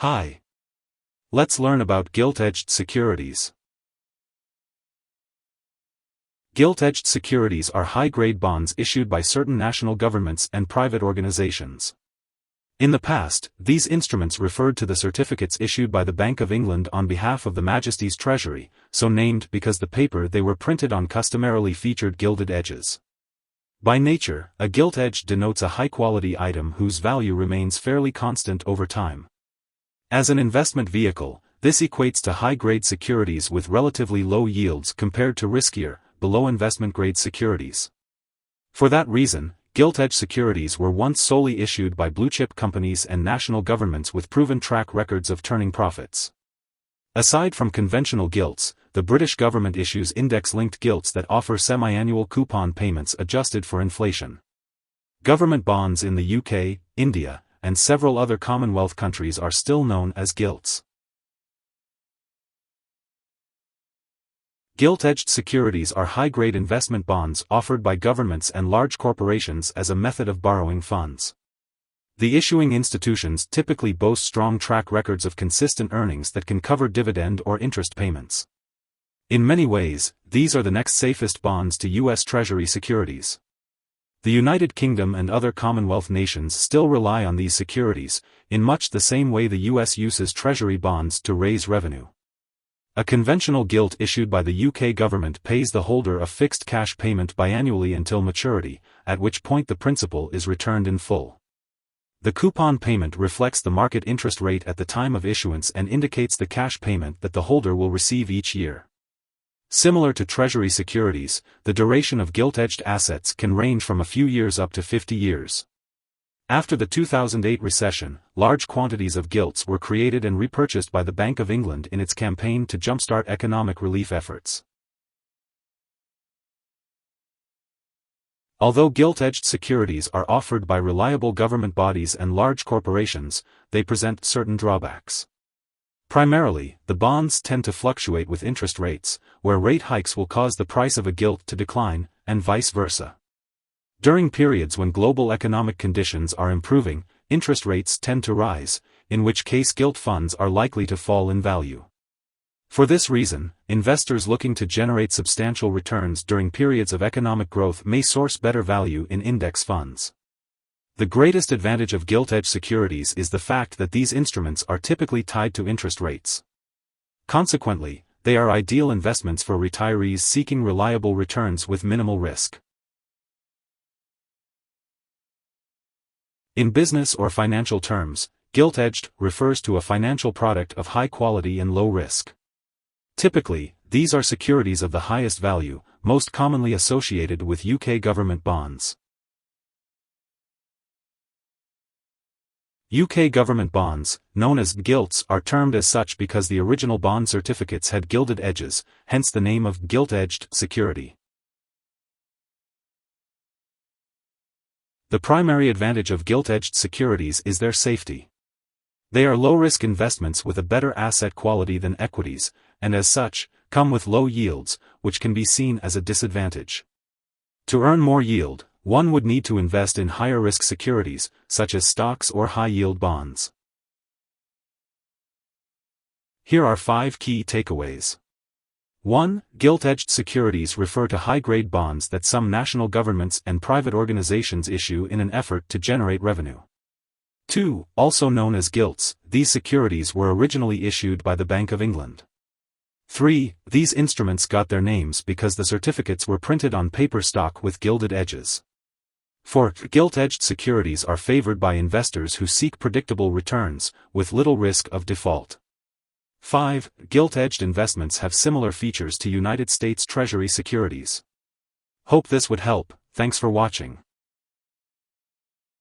Hi. Let's learn about gilt-edged securities. Gilt-edged securities are high-grade bonds issued by certain national governments and private organizations. In the past, these instruments referred to the certificates issued by the Bank of England on behalf of the Majesty's Treasury, so named because the paper they were printed on customarily featured gilded edges. By nature, a gilt edge denotes a high-quality item whose value remains fairly constant over time. As an investment vehicle, this equates to high-grade securities with relatively low yields compared to riskier, below-investment-grade securities. For that reason, gilt-edged securities were once solely issued by blue-chip companies and national governments with proven track records of turning profits. Aside from conventional gilts, the British government issues index-linked gilts that offer semi-annual coupon payments adjusted for inflation. Government bonds in the UK, India, and several other Commonwealth countries are still known as gilts. Gilt-edged securities are high-grade investment bonds offered by governments and large corporations as a method of borrowing funds. The issuing institutions typically boast strong track records of consistent earnings that can cover dividend or interest payments. In many ways, these are the next safest bonds to U.S. Treasury securities. The United Kingdom and other Commonwealth nations still rely on these securities, in much the same way the U.S. uses Treasury bonds to raise revenue. A conventional gilt issued by the UK government pays the holder a fixed cash payment biannually until maturity, at which point the principal is returned in full. The coupon payment reflects the market interest rate at the time of issuance and indicates the cash payment that the holder will receive each year. Similar to Treasury securities, the duration of gilt-edged assets can range from a few years up to 50 years. After the 2008 recession, large quantities of gilts were created and repurchased by the Bank of England in its campaign to jumpstart economic relief efforts. Although gilt-edged securities are offered by reliable government bodies and large corporations, they present certain drawbacks. Primarily, the bonds tend to fluctuate with interest rates, where rate hikes will cause the price of a gilt to decline, and vice versa. During periods when global economic conditions are improving, interest rates tend to rise, in which case gilt funds are likely to fall in value. For this reason, investors looking to generate substantial returns during periods of economic growth may source better value in index funds. The greatest advantage of gilt-edged securities is the fact that these instruments are typically tied to interest rates. Consequently, they are ideal investments for retirees seeking reliable returns with minimal risk. In business or financial terms, gilt-edged refers to a financial product of high quality and low risk. Typically, these are securities of the highest value, most commonly associated with UK government bonds. UK government bonds, known as gilts, are termed as such because the original bond certificates had gilded edges, hence the name of gilt-edged security. The primary advantage of gilt-edged securities is their safety. They are low-risk investments with a better asset quality than equities, and as such, come with low yields, which can be seen as a disadvantage. To earn more yield, one would need to invest in higher-risk securities, such as stocks or high-yield bonds. Here are 5 key takeaways. 1. Gilt-edged securities refer to high-grade bonds that some national governments and private organizations issue in an effort to generate revenue. 2. Also known as gilts, these securities were originally issued by the Bank of England. 3. These instruments got their names because the certificates were printed on paper stock with gilded edges. 4. Gilt-edged securities are favored by investors who seek predictable returns, with little risk of default. 5. Gilt-edged investments have similar features to United States Treasury securities. Hope this would help. Thanks for watching.